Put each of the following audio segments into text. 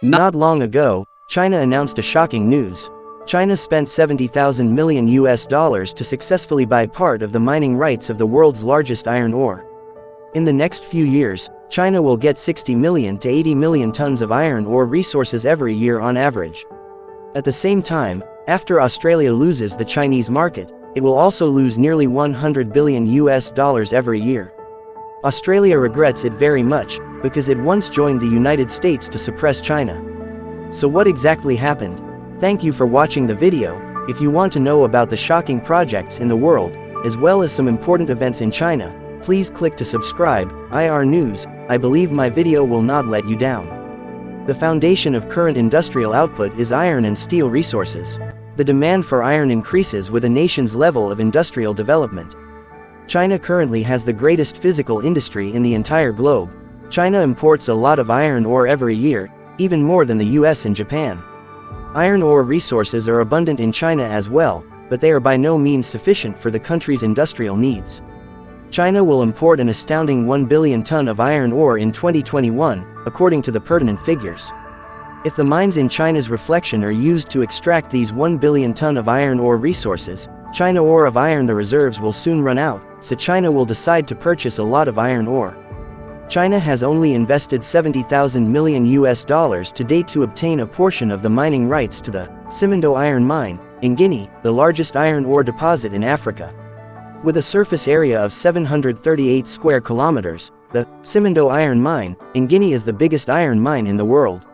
Not long ago, China announced a shocking news. China spent $70,000 million to successfully buy part of the mining rights of the world's largest iron ore. In the next few years, China will get 60 million to 80 million tons of iron ore resources every year on average. At the same time, after Australia loses the Chinese market, it will also lose nearly $100 billion every year. Australia regrets it very much, because it once joined the United States to suppress China. So what exactly happened? Thank you for watching the video. If you want to know about the shocking projects in the world, as well as some important events in China, please click to subscribe. IR News, I believe my video will not let you down. The foundation of current industrial output is iron and steel resources. The demand for iron increases with a nation's level of industrial development. China currently has the greatest physical industry in the entire globe. China imports a lot of iron ore every year, even more than the US and Japan. Iron ore resources are abundant in China as well, but they are by no means sufficient for the country's industrial needs. China will import an astounding 1 billion ton of iron ore in 2021, according to the pertinent figures. If the mines in China's reflection are used to extract these 1 billion ton of iron ore resources, China ore of iron the reserves will soon run out, so China will decide to purchase a lot of iron ore. China has only invested $70,000 million to date to obtain a portion of the mining rights to the Simandou Iron Mine, in Guinea, the largest iron ore deposit in Africa. With a surface area of 738 square kilometers, the Simandou Iron Mine, in Guinea is the biggest iron mine in the world.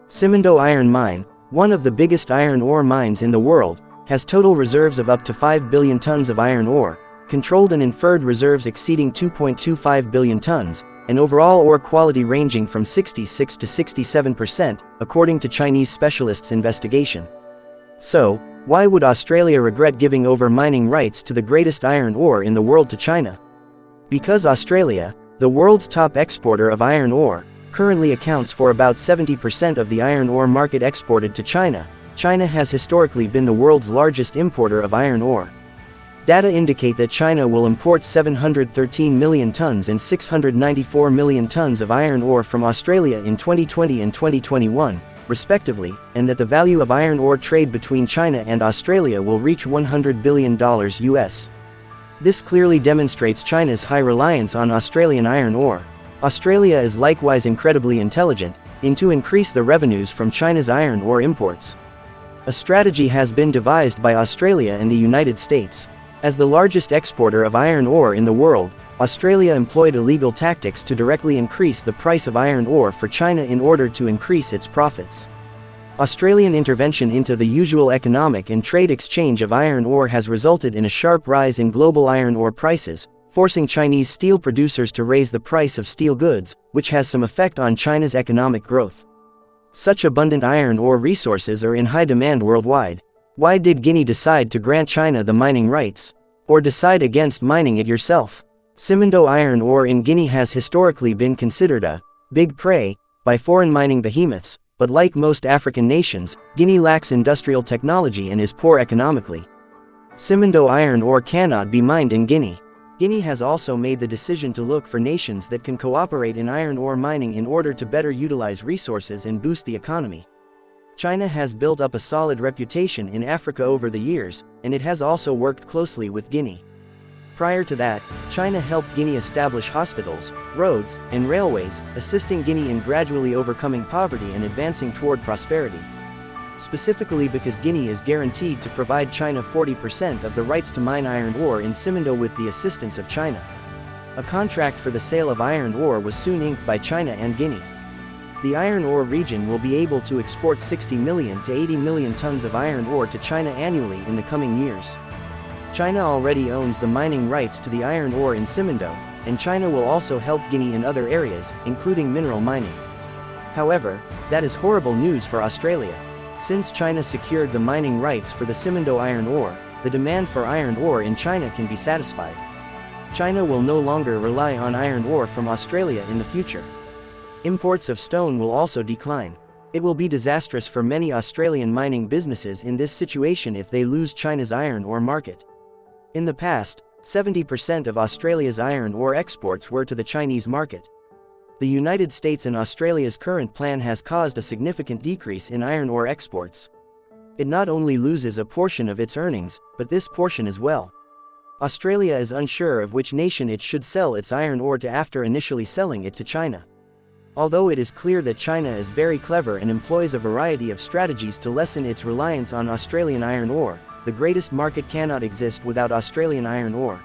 Simandou Iron Mine, one of the biggest iron ore mines in the world, has total reserves of up to 5 billion tons of iron ore, controlled and inferred reserves exceeding 2.25 billion tons, and overall ore quality ranging from 66 to 67%, according to Chinese specialists' investigation. So, why would Australia regret giving over mining rights to the greatest iron ore in the world to China? Because Australia, the world's top exporter of iron ore, currently accounts for about 70% of the iron ore market exported to China. China has historically been the world's largest importer of iron ore. Data indicate that China will import 713 million tons and 694 million tons of iron ore from Australia in 2020 and 2021, respectively, and that the value of iron ore trade between China and Australia will reach $100 billion US. This clearly demonstrates China's high reliance on Australian iron ore. Australia is likewise incredibly intelligent, to increase the revenues from China's iron ore imports. A strategy has been devised by Australia and the United States. As the largest exporter of iron ore in the world, Australia employed illegal tactics to directly increase the price of iron ore for China in order to increase its profits. Australian intervention into the usual economic and trade exchange of iron ore has resulted in a sharp rise in global iron ore prices, forcing Chinese steel producers to raise the price of steel goods, which has some effect on China's economic growth. Such abundant iron ore resources are in high demand worldwide. Why did Guinea decide to grant China the mining rights? Or decide against mining it yourself? Simandou iron ore in Guinea has historically been considered a big prey by foreign mining behemoths, but like most African nations, Guinea lacks industrial technology and is poor economically. Simandou iron ore cannot be mined in Guinea. Guinea has also made the decision to look for nations that can cooperate in iron ore mining in order to better utilize resources and boost the economy. China has built up a solid reputation in Africa over the years, and it has also worked closely with Guinea. Prior to that, China helped Guinea establish hospitals, roads, and railways, assisting Guinea in gradually overcoming poverty and advancing toward prosperity. Specifically because Guinea is guaranteed to provide China 40% of the rights to mine iron ore in Simandou with the assistance of China. A contract for the sale of iron ore was soon inked by China and Guinea. The iron ore region will be able to export 60 million to 80 million tons of iron ore to China annually in the coming years. China already owns the mining rights to the iron ore in Simandou, and China will also help Guinea in other areas, including mineral mining. However, that is horrible news for Australia. Since China secured the mining rights for the Simandou iron ore, the demand for iron ore in China can be satisfied. China will no longer rely on iron ore from Australia in the future. Imports of stone will also decline. It will be disastrous for many Australian mining businesses in this situation if they lose China's iron ore market. In the past, 70% of Australia's iron ore exports were to the Chinese market. The United States and Australia's current plan has caused a significant decrease in iron ore exports. It not only loses a portion of its earnings, but this portion as well. Australia is unsure of which nation it should sell its iron ore to after initially selling it to China. Although it is clear that China is very clever and employs a variety of strategies to lessen its reliance on Australian iron ore, the greatest market cannot exist without Australian iron ore.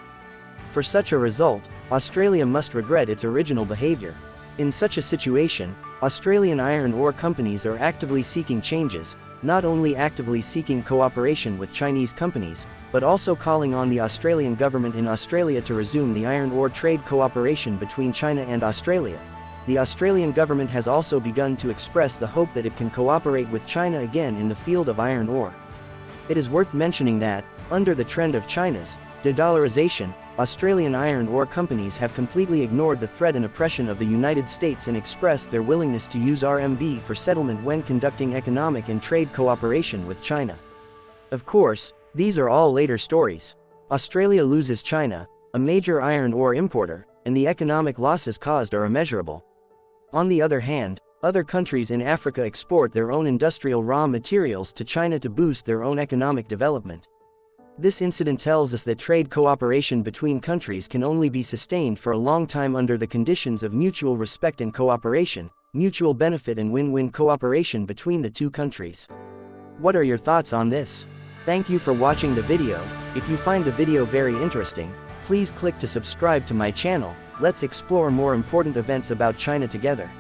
For such a result, Australia must regret its original behavior. In such a situation, Australian iron ore companies are actively seeking changes, not only actively seeking cooperation with Chinese companies, but also calling on the Australian government in Australia to resume the iron ore trade cooperation between China and Australia. The Australian government has also begun to express the hope that it can cooperate with China again in the field of iron ore. It is worth mentioning that, under the trend of China's de-dollarization, Australian iron ore companies have completely ignored the threat and oppression of the United States and expressed their willingness to use RMB for settlement when conducting economic and trade cooperation with China. Of course, these are all later stories. Australia loses China, a major iron ore importer, and the economic losses caused are immeasurable. On the other hand, other countries in Africa export their own industrial raw materials to China to boost their own economic development. This incident tells us that trade cooperation between countries can only be sustained for a long time under the conditions of mutual respect and cooperation, mutual benefit and win-win cooperation between the two countries. What are your thoughts on this? Thank you for watching the video. If you find the video very interesting, please click to subscribe to my channel. Let's explore more important events about China together.